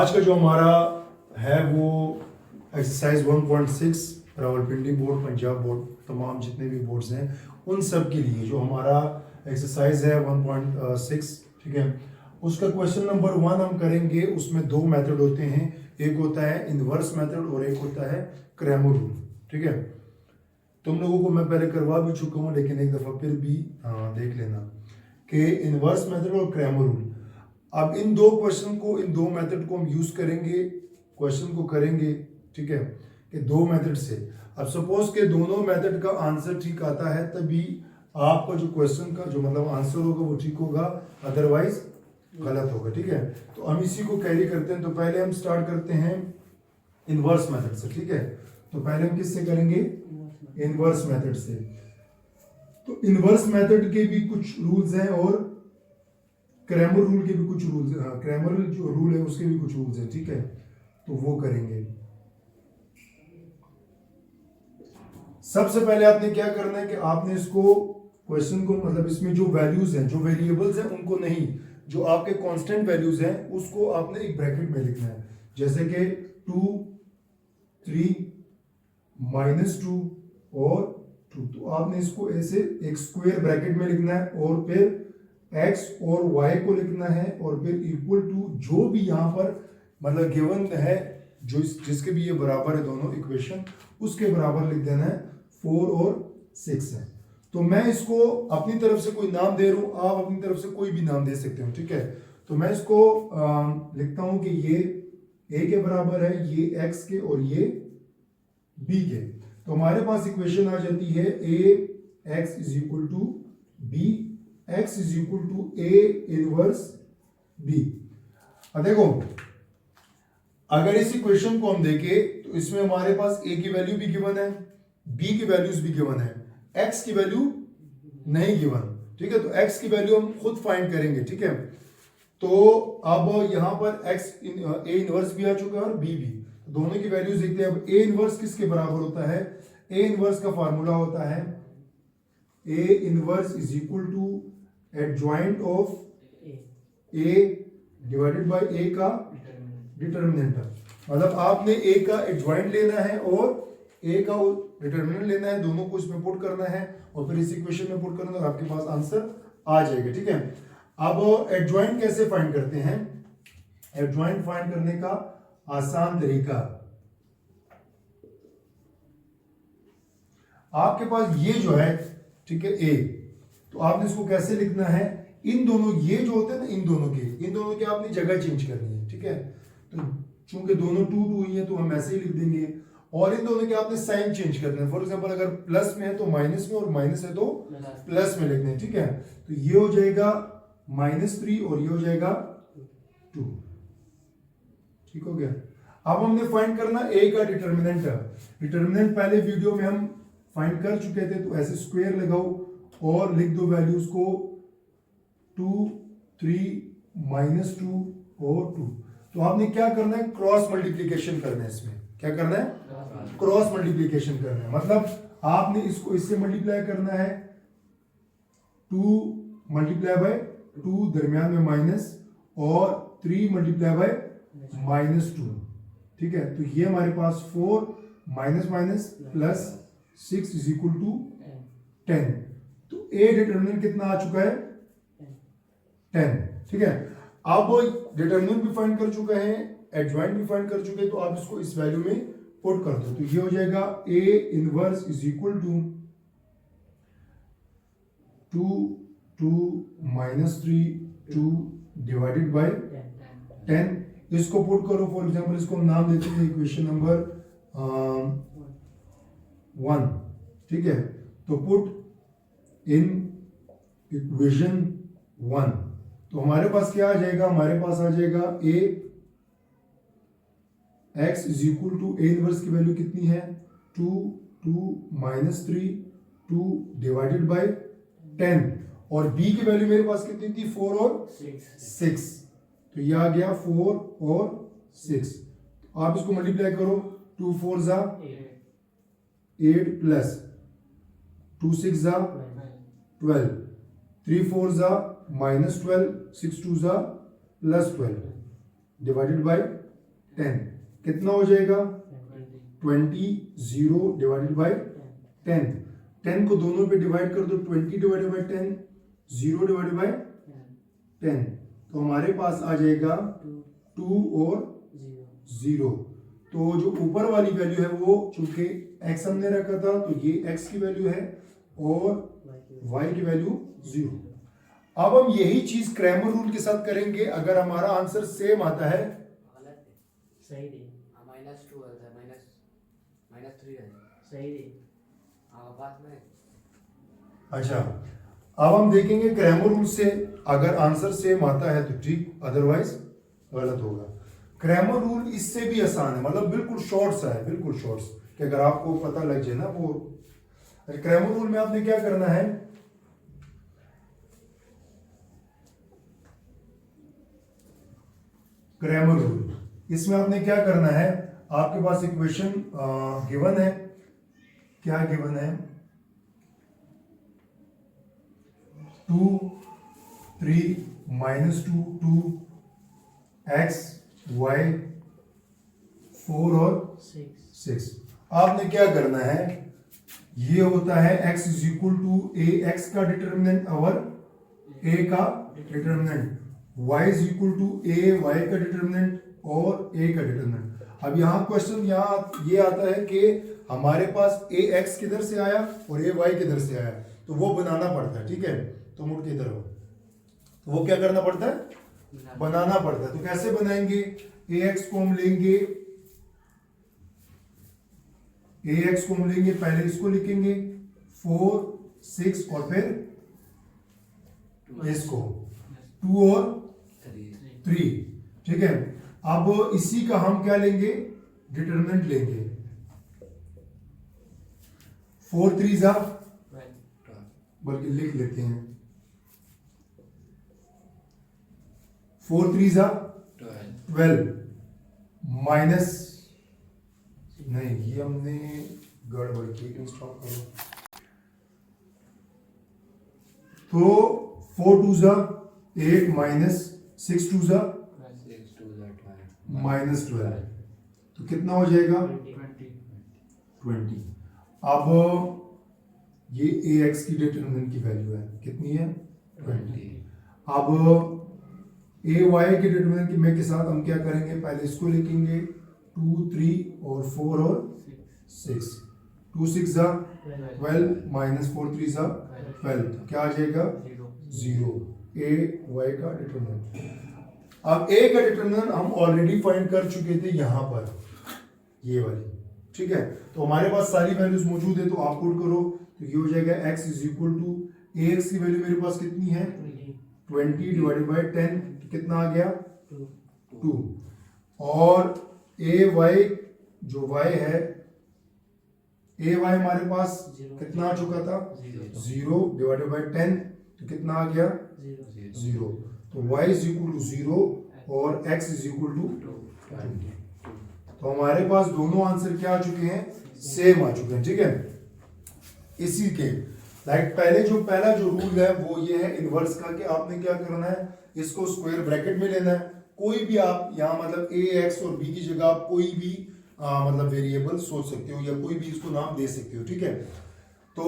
आज का जो हमारा है वो exercise 1.6 Rawalpindi board, Punjab board, तमाम जितने भी बोर्ड्स हैं उन सब के लिए जो हमारा एक्सरसाइज है 1.6, ठीक है। उसका क्वेश्चन नंबर 1 हम करेंगे। उसमें दो मेथड होते हैं, एक होता है इनवर्स मेथड और एक होता है क्रैमर रूल, ठीक है। तुम लोगों को मैं पहले करवा भी चुका हूँ, लेकिन एक दफ़ा फिर भी देख लेना कि इनवर्स मेथड और क्रैमर रूल। अब इन दो क्वेश्चन को, इन दो मेथड को हम यूज करेंगे, क्वेश्चन को करेंगे, ठीक है, कि दो मेथड से। अब सपोज के दोनों मेथड का आंसर ठीक आता है तभी आपका जो क्वेश्चन का जो मतलब आंसर होगा वो ठीक होगा, अदरवाइज गलत होगा, ठीक है। तो हम इसी को कैरी करते हैं। तो पहले हम स्टार्ट करते हैं इनवर्स मेथड से, ठीक है। तो पहले हम किससे करेंगे? इनवर्स मेथड से। तो इनवर्स मेथड के भी कुछ रूल्स हैं और क्रैमर रूल के भी कुछ रूल्स हैं। क्रैमर जो रूल है उसके भी कुछ रूल्स हैं, ठीक है। तो वो करेंगे। सबसे पहले आपने क्या करना है कि आपने इसको क्वेश्चन को मतलब इसमें जो वैल्यूज हैं, जो वेरिएबल्स हैं उनको नहीं, जो आपके कांस्टेंट वैल्यूज हैं उसको आपने एक ब्रैकेट में लिखना है। जैसे कि 2, 3, -2 और 2। तो आपने इसको ऐसे एक स्क्वायर ब्रैकेट में लिखना है और फिर x और y को लिखना है और फिर इक्वल टू जो भी यहाँ पर मतलब गिवन है, जो जिसके भी ये बराबर है दोनों इक्वेशन, उसके बराबर लिख देना है। 4 और 6 है। तो मैं इसको अपनी तरफ से कोई नाम दे रहा हूं, आप अपनी तरफ से कोई भी नाम दे सकते हो, ठीक है। तो मैं इसको लिखता हूं कि ये a के बराबर है, ये x के और ये b के। तो हमारे पास इक्वेशन आ जाती है ax is equal to b, x is equal to a inverse b। अब देखो, अगर इस इक्वेशन को हम देखें तो इसमें हमारे पास a की वैल्यू भी गिवन है, b की वैल्यूज भी गिवन है, x की वैल्यू नहीं गिवन, ठीक है। तो x की वैल्यू हम खुद फाइंड करेंगे, ठीक है। तो अब यहां पर a इनवर्स भी आ चुका है और b भी, दोनों की वैल्यूज देखते हैं। अब a इनवर्स किसके बराबर होता है? a इनवर्स का फार्मूला होता है a inverse is equal to adjoint of a divided by a का डिटर्मिनेंट। मतलब आपने a का एडजॉइंट लेना है और a का डिटर्मिनेंट लेना है, दोनों को इसमें पुट करना है और फिर इस इक्वेशन में पुट करना है और आपके पास आंसर आ जाएगा, ठीक है। अब एडजॉइंट कैसे फाइंड करते हैं? एडजॉइंट फाइंड करने का आसान तरीका, आपके पास ये जो है, ठीक है, a, तो आपने इसको कैसे लिखना है? इन दोनों, ये जो होते हैं ना, इन दोनों के आपने जगह चेंज करनी है, ठीक है। तो चूंकि दोनों 2 2 ही है तो हम ऐसे ही लिख देंगे और इन दोनों के आपने साइन चेंज करना है। फॉर एग्जांपल अगर प्लस में है तो माइनस में और माइनस है तो प्लस में लिखना है, ठीक है। तो ये हो जाएगा -3 और ये हो जाएगा 2, ठीक हो गया। अब हमने फाइंड करना a का डिटर्मिनेंट। डिटर्मिनेंट पहले वीडियो में हम फाइंड कर चुके थे। तो ऐसे स्क्वायर लगाओ और लिख दो वैल्यूज को 2, 3, -2 और 2। तो आपने क्या करना है? क्रॉस मल्टीप्लीकेशन करना है। इसमें क्या करना है? क्रॉस मल्टीप्लीकेशन करना है। मतलब आपने इसको इससे मल्टीप्लाई करना है, 2 मल्टीप्लाई बाय 2 दरमियान में माइनस और 3 मल्टीप्लाई बाय -2, ठीक है। तो ये हमारे पास 4 minus minus plus 6 is equal to 10। तो a डिटर्मिनेंट कितना आ चुका है? 10, ठीक है। अब डिटर्मिनेंट भी फाइंड कर चुका है, एडजॉइंट भी फाइंड कर चुके हैं, तो आप इसको इस वैल्यू में पुट कर दो। तो ये हो जाएगा a inverse is equal to 2 -3 2 divided by 10। इसको पुट करो। फॉर एग्जांपल इसको हम नाम देते हैं इक्वेशन नंबर 1, ठीक है। तो पुट इन इक्वेशन 1, तो हमारे पास क्या आ जाएगा? हमारे पास आ जाएगा a x is equal to a inverse की वैल्यू कितनी है? 2 -3 2 डिवाइडेड बाय 10 और b की वैल्यू मेरे पास कितनी थी? 4 और 6। तो ये आ गया 4 और 6। आप इसको मल्टीप्लाई करो, 2 4 जा 8 प्लस 2 6 जा 12, 3 4 जा -12, 6 2 जा +12 डिवाइडेड बाय 10 कितना हो जाएगा 20 0 डिवाइडेड बाय 10 10 को दोनों पे डिवाइड कर दो 20 डिवाइडेड बाय 10 0 डिवाइडेड बाय 10 तो हमारे पास आ जाएगा 2 और 0 तो जो ऊपर वाली वैल्यू है वो चूंकि x हमने रखा था तो ये x की वैल्यू है और y की वैल्यू 0। अब हम यही चीज क्रैमर रूल के साथ करेंगे अगर हमारा आंसर सेम आता है सही दे -2 आता है -3 है सही दे बात में। अच्छा अब हम देखेंगे क्रैमर रूल से अगर आंसर सेम आता है तो ठीक अदरवाइज गलत होगा। क्रैमर रूल इससे भी आसान है मतलब बिल्कुल शॉर्ट सा है बिल्कुल शॉर्ट्स कि अगर आपको पता लग जाए ना वो क्रैमर रूल में आपने क्या करना है क्रैमर रूल इसमें आपने क्या करना है आपके पास इक्वेशन गिवन है क्या गिवन है 2 3 -2 2 x y 4 और 6 आपने क्या करना है ये होता है x is equal to A X का डिटर्मिनेंट और a का determinant y is equal to A Y का डिटर्मिनेंट और a का डिटर्मिनेंट। अब यहाँ क्वेश्चन यहाँ ये आता है कि हमारे पास a x किधर से आया और a y किधर से आया तो वो बनाना पड़ता है ठीक है तो मुड़ के इधर हो तो वो क्या करना पड़ता है बनाना पड़ता है। तो कैसे बनाएंगे ax को हम लेंगे ax को हम लेंगे पहले इसको लिखेंगे 4 6 और फिर इसको 2 और 3 ठीक है। अब इसी का हम क्या लेंगे डिटरमिनेंट लेंगे 4 3 जा बल्कि लिख लेते हैं 4 3 जा 12 माइनस नहीं ये हमने गड़बड़ की इंस्टॉल करो तो 4 2 जा 8 माइनस 6 2 जा माइनस 12 तो कितना हो जाएगा 20। अब ये ax की डिटरमिनेंट की वैल्यू है कितनी है 20। अब ay के डिटरमिनेंट की में के साथ हम क्या करेंगे पहले इसको लिखेंगे 2 3 और 4 और 6 2 6 जा 12 माइनस 4 3 जा 12 क्या आ जाएगा 0 a y का डिटरमिनेंट। अब a का डिटरमिनेंट हम ऑलरेडी फाइंड कर चुके थे यहां पर ये वाली ठीक है तो हमारे पास सारी वैल्यूज मौजूद है तो आप पुट करो तो ये हो जाएगा x is equal to ax की वैल्यू मेरे पास कितनी है 20 डिवाइडेड बाय 10 कितना आ गया 2 और ay जो y है ay हमारे पास कितना आ चुका था 0 डिवाइडेड बाय 10 तो कितना आ गया 0 तो y इज इक्वल टू 0 और x इज इक्वल टू 20। तो हमारे पास दोनों आंसर क्या आ चुके हैं सेम आ चुके हैं ठीक है। इसी के पहले जो पहला जो रूल है वो ये है इनवर्स का कि आपने क्या करना है इसको स्क्वायर ब्रैकेट में लेना है कोई भी आप यहाँ मतलब a x और b की जगह आप कोई भी मतलब वेरिएबल सोच सकते हो या कोई भी इसको नाम दे सकते हो ठीक है। तो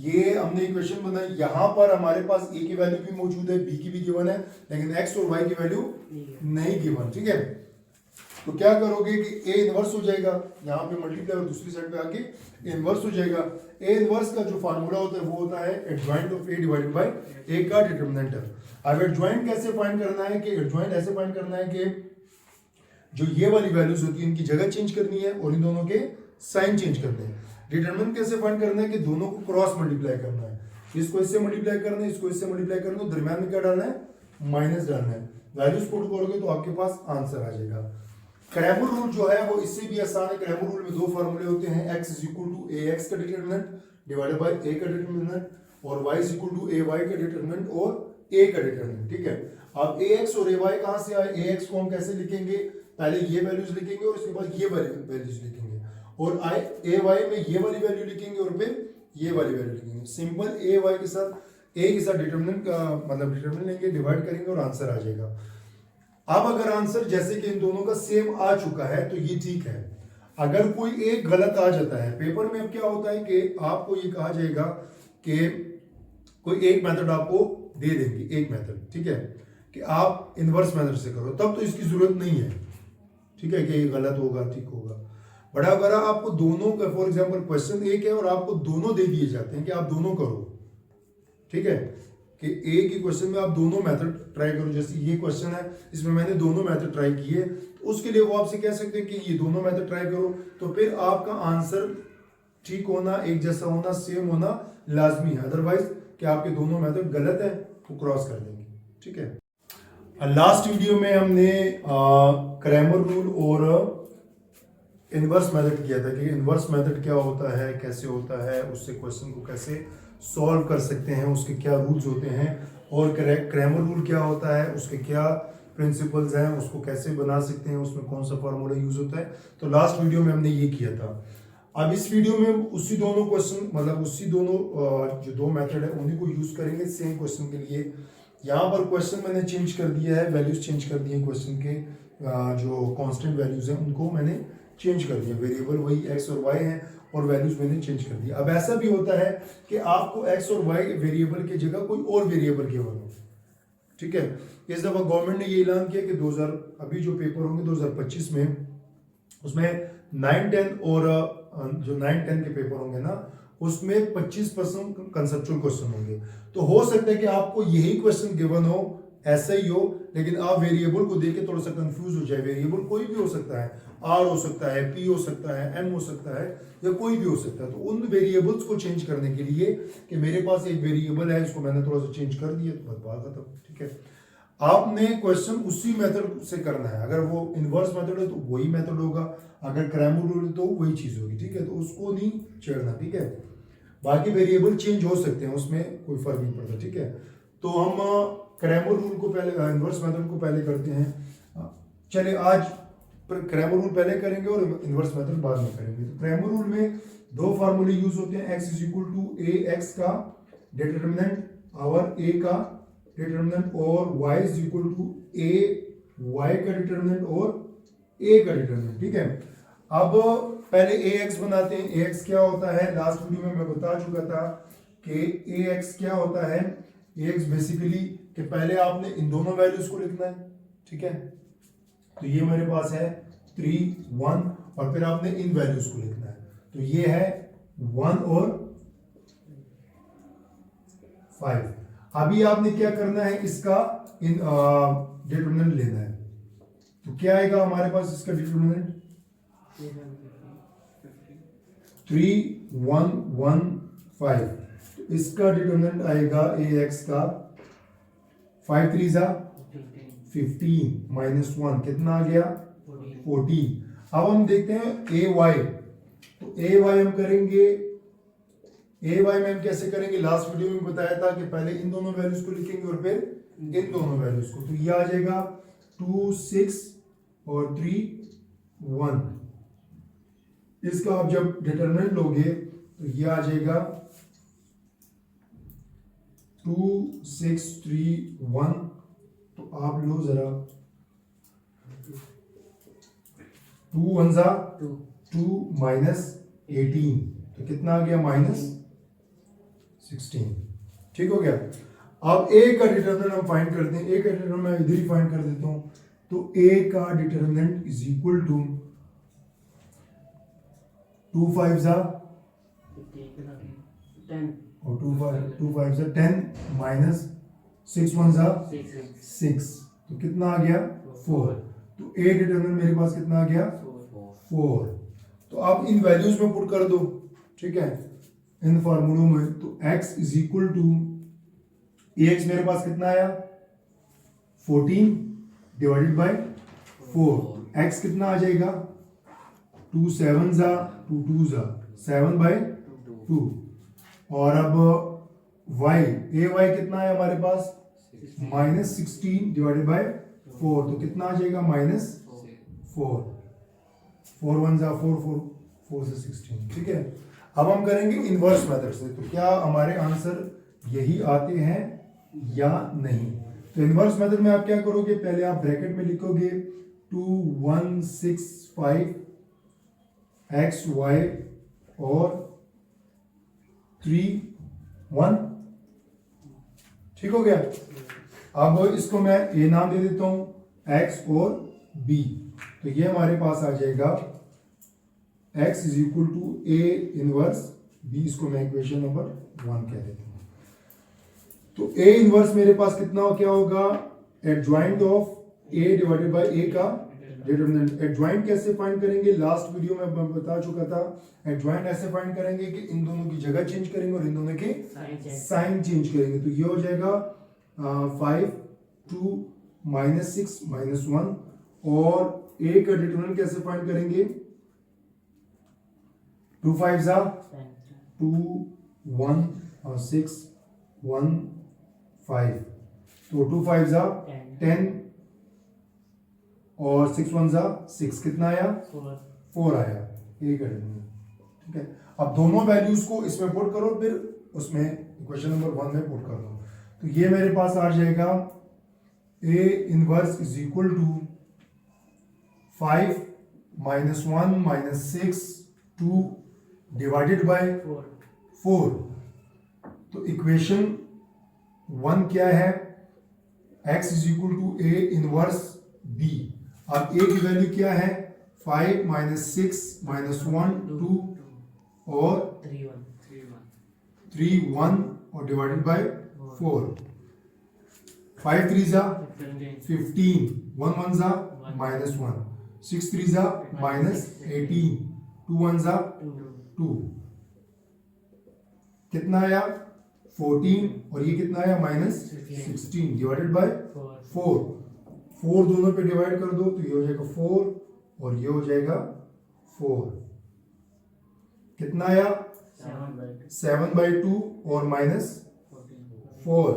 ये हमने इक्वेशन बनाई यहाँ पर हमारे पास a की वैल्यू भी मौजूद है b की भी गिवन है लेकिन x और y की वैल्यू नहीं गिवन ठीक है। तो क्या करोगे कि a इनवर्स हो जाएगा यहाँ पे मल्टीप्लाई और दूसरी साइड पे आके इनवर्स हो जाएगा। a इनवर्स का जो फार्मूला होता है वो होता है adjoint of a divided by a का डिटरमिनेंट। अब एडजॉइंट कैसे फाइंड करना है कि एडजॉइंट ऐसे फाइंड करना है कि जो ये वाली वैल्यूज होती है इनकी जगह चेंज करनी है और इन दोनों के साइन चेंज करने हैं। डिटरमिनेंट कैसे फाइंड करना है कि दोनों को क्रॉस मल्टीप्लाई करना है इसको इससे मल्टीप्लाई करना है इसको इससे मल्टीप्लाई करना है दरम्यान में क्या डालना है माइनस डालना है वैल्यूज पुट करोगे तो आपके पास आंसर आ जाएगा। क्रैमर रूल जो है वो इससे भी आसान है। क्रैमर रूल में दो फार्मूले होते हैं x is equal to ax का डिटरमिनेंट डिवाइडेड बाय a का डिटरमिनेंट और y is equal to ay का डिटरमिनेंट और a का डिटरमिनेंट ठीक है। अब ax और ay कहां से आए ax को हम कैसे लिखेंगे पहले ये वैल्यूज लिखेंगे और उसके बाद ये वैल्यूज लिखेंगे और ay में ये वाली वैल्यू लिखेंगे और फिर ये वाली वैल्यू लिखेंगे। सिंपल ay के साथ a के साथ डिटरमिनेंट का मतलब डिटरमिनेंट लेंगे डिवाइड करेंगे और आंसर आ जाएगा। अब अगर आंसर जैसे कि इन दोनों का सेम आ चुका है तो ये ठीक है। अगर कोई एक गलत आ जाता है पेपर में, अब क्या होता है कि आपको ये कहा जाएगा कि कोई एक मेथड आपको दे देंगे, एक मेथड, ठीक है, कि आप इनवर्स मेथड से करो, तब तो इसकी जरूरत नहीं है, ठीक है, कि ये गलत होगा ठीक होगा। बड़ा अगर आपको दोनों का, फॉर एग्जांपल क्वेश्चन एक है और आपको दोनों दे दिए जाते हैं कि आप दोनों करो, ठीक है, कि एक ही क्वेश्चन में आप दोनों मेथड ट्राई करो। जैसे ये क्वेश्चन है, इसमें मैंने दोनों मेथड ट्राई किए, तो उसके लिए वो आपसे कह सकते हैं कि ये दोनों मेथड ट्राई करो, तो फिर आपका आंसर ठीक होना, एक जैसा होना, सेम होना लाजमी है। अदरवाइज कि आपके दोनों मेथड गलत है वो क्रॉस कर देंगे, ठीक है। लास्ट वीडियो में हमने क्रैमर रूल और इनवर्स मेथड किया था कि इनवर्स मेथड क्या होता है, कैसे होता है, उससे क्वेश्चन को कैसे सॉल्व कर सकते हैं, उसके क्या रूल्स होते हैं, और क्रैमर रूल क्या होता है, उसके क्या प्रिंसिपल्स हैं, उसको कैसे बना सकते हैं, उसमें कौन सा फार्मूला यूज होता है। तो लास्ट वीडियो में हमने ये किया था। अब इस वीडियो में उसी दोनों क्वेश्चन, मतलब उसी दोनों जो दो मेथड है उन्हीं को यूज करेंगे सेम क्वेश्चन के लिए। यहाँ पर क्वेश्चन मैंने चेंज कर दिया है, वैल्यूज चेंज कर दिए क्वेश्चन के, जो कांस्टेंट वैल्यूज हैं उनको मैंने चेंज कर दिया, वेरिएबल वही एक्स और वाई हैं और वैल्यूज मैंने चेंज कर दिया। अब ऐसा भी होता है कि आपको एक्स और वाई वेरिएबल की जगह कोई और वेरिएबल गिवन हो, ठीक है। इस दफा गवर्नमेंट ने ये ऐलान किया कि 2000 अभी जो पेपर होंगे 2025 में, उसमें 9-10 और जो 9-10 के पेपर होंगे ना, उसमें 25% कंसेप्चुअल क्वेश्चन होंगे। तो हो सकता है कि आपको यही क्वेश्चन गिवन हो, ऐसा ही हो, लेकिन आप वेरिएबल को देख के थोड़ा सा कंफ्यूज हो जाए। वेरिएबल कोई भी हो सकता है, आर हो सकता है, पी हो सकता है, एम हो सकता है, या कोई भी हो सकता है। तो उन वेरिएबल्स को चेंज करने के लिए कि मेरे पास एक वेरिएबल है, इसको मैंने थोड़ा सा चेंज कर दिया, तो बस बात खत्म, ठीक है। आपने क्वेश्चन उसी मेथड से करना है। अगर वो इनवर्स मेथड है तो वही मेथड होगा, अगर क्रैमर रूल है तो वही चीज होगी, ठीक है। तो उसको नहीं छेड़ना, ठीक है। बाकी वेरिएबल चेंज हो सकते हैं, उसमें कोई फर्क नहीं पड़ता, ठीक है। तो हम क्रैमर रूल को पहले, इनवर्स मेथड को पहले करते हैं। चलिए आज क्रैमर रूल पहले करेंगे और इनवर्स मेथड बाद में करेंगे। तो क्रैमर रूल में दो फार्मूले यूज होते हैं, x is equal to A X का डिटरमिनेंट और a का डिटरमिनेंट, और y is equal to A Y का डिटरमिनेंट और a का डिटरमिनेंट, ठीक है। अब पहले ax बनाते हैं। ax क्या होता है, लास्ट वीडियो में मैं बता चुका था कि ax क्या होता है। ax बेसिकली कि पहले आपने इन दोनों वैल्यूज को लिखना है, ठीक है। तो ये मेरे पास है 3, 1, और फिर आपने इन वैल्यूज को लिखना है। तो ये है 1 और 5। अभी आपने क्या करना है, इसका डिटरमिनेंट लेना है। तो क्या आएगा हमारे पास इसका डिटरमिनेंट, 3, 1, 1, 5। तो इसका डिटरमिनेंट आएगा ax का 5 3 जा 15 माइनस 1 कितना आ गया 14। अब हम देखते हैं ए वाई। तो ए वाई हम करेंगे, ए वाई में हम कैसे करेंगे, लास्ट वीडियो में बताया था कि पहले इन दोनों वैल्यूज को लिखेंगे और फिर इन दोनों वैल्यूज को। तो ये आ जाएगा 2, 6 और 3, 1। इसका आप जब डिटरमिनेंट लोगे तो ये आ जाएगा 2, 6, 3, 1। तो आप लो जरा, 2 1 जा 2 माइनस 18, तो कितना आ गया माइनस 16, ठीक हो गया। अब a का डिटरमिनेंट हम फाइंड करते हैं। a का डिटरमिनेंट मैं इधर ही फाइंड कर देता हूं। तो a का डिटरमिनेंट इज इक्वल टू 2 5 जा 10 और 2 5 जा 10 माइनस 6 1 जा 6, तो कितना आ गया 4। तो a डिटरमिनेंट मेरे पास कितना आ गया 4। तो आप इन वैल्यूज में पुट कर दो, ठीक है, इन फार्मूलों में। तो x is equal to ax मेरे पास कितना आया 14 डिवाइडेड बाय 4। x कितना आ जाएगा 2 7 जा 2 2 जा 7 बाय 2। और अब y कितना है हमारे पास माइनस 16 डिवाइडेड बाय 4। तो कितना आ जाएगा माइनस 4। 4 1 जा 4 4 4 से 16, ठीक है। अब हम करेंगे इनवर्स मेथड से। तो क्या हमारे आंसर यही आते हैं या नहीं। तो इनवर्स मेथड में आप क्या करोगे, पहले आप ब्रैकेट में लिखोगे 2165 एक्स वाई और 3 1, ठीक हो गया। अब इसको मैं ए नाम दे देता हूं, एक्स और बी, तो ये हमारे पास आ जाएगा x is equal to A inverse B, इसको मैं इक्वेशन नंबर 1 कह देता हूं। तो ए इनवर्स मेरे पास कितना क्या होगा, adjoint of A divided by A का डिटरमिनेंट। एडजॉइंट कैसे फाइंड करेंगे, लास्ट वीडियो में मैं बता चुका था। एडजॉइंट ऐसे फाइंड करेंगे कि इन दोनों की जगह चेंज करेंगे और इन दोनों के साइन चेंज करेंगे। तो ये हो जाएगा 5 2 -6 -1, और ए का डिटरमिनेंट कैसे फाइंड करेंगे, 2 5 2 1 और 6 1 5, तो 2 5 10 और 6 1 6, कितना आया 4 आया, ए का डिटरमिनेंट, ठीक है। अब दोनों वैल्यूज को इसमें पुट करो, फिर उसमें इक्वेशन नंबर 1 में पुट कर दो। तो ये मेरे पास आ जाएगा A inverse is equal to 5 -1 -6 2 divided by 4। तो इक्वेशन 1 क्या है, x is equal to A inverse B. अब a की वैल्यू क्या है, 5 -6 -1 2 और 3 1 और डिवाइडेड बाय 4। 5 3 15, 1 1 -1, 6 3 -18, 2 1 2, कितना आया 14, और ये कितना आया -16 डिवाइडेड बाय 4। 4 दोनों पे डिवाइड कर दो, तो ये हो जाएगा 4 और ये हो जाएगा 4, कितना आया 7/2 और -4।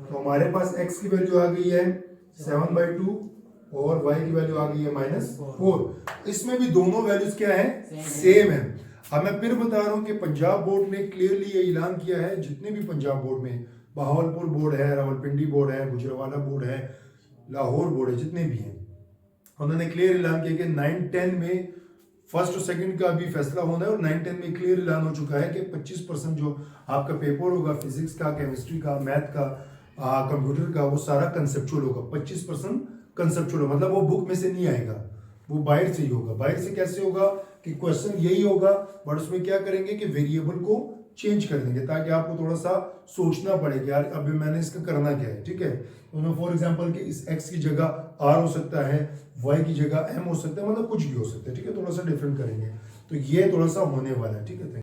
तो हमारे पास x की वैल्यू आ गई है 7/2 और y की वैल्यू आ गई है -4। इसमें भी दोनों वैल्यूज क्या है, सेम है। अब मैं फिर बता रहा हूं कि पंजाब बोर्ड ने क्लियरली ये ऐलान किया है, जितने भी पंजाब बोर्ड में, बहावलपुर बोर्ड है, रावलपिंडी बोर्ड है, गुजरावाला बोर्ड है, लाहौर बोर्ड है, जितने भी हैं, उन्होंने क्लियर ऐलान किया कि 9-10 में फर्स्ट और सेकंड का भी फैसला होना है, और 9-10 में क्लियर ऐलान हो चुका है कि 25% जो आपका पेपर होगा फिजिक्स का, केमिस्ट्री का, मैथ का, कंप्यूटर का, वो सारा कंसेप्चुअल होगा। 25% कंसेप्चुअल, मतलब वो बुक में से नहीं आएगा, वो बाहर से ही होगा। बाहर से कैसे होगा कि क्वेश्चन यही होगा, बट उसमें क्या करेंगे कि वेरिएबल को चेंज कर देंगे, ताकि आपको थोड़ा सा सोचना पड़े कि यार अभी मैंने इसका करना क्या है, ठीक है। तो फॉर एग्जांपल कि इस x की जगह r हो सकता है, y की जगह m हो सकता है, मतलब कुछ भी हो सकता है, ठीक है। थोड़ा सा डिफरेंट करेंगे, तो ये थोड़ा सा होने वाला है, ठीक है।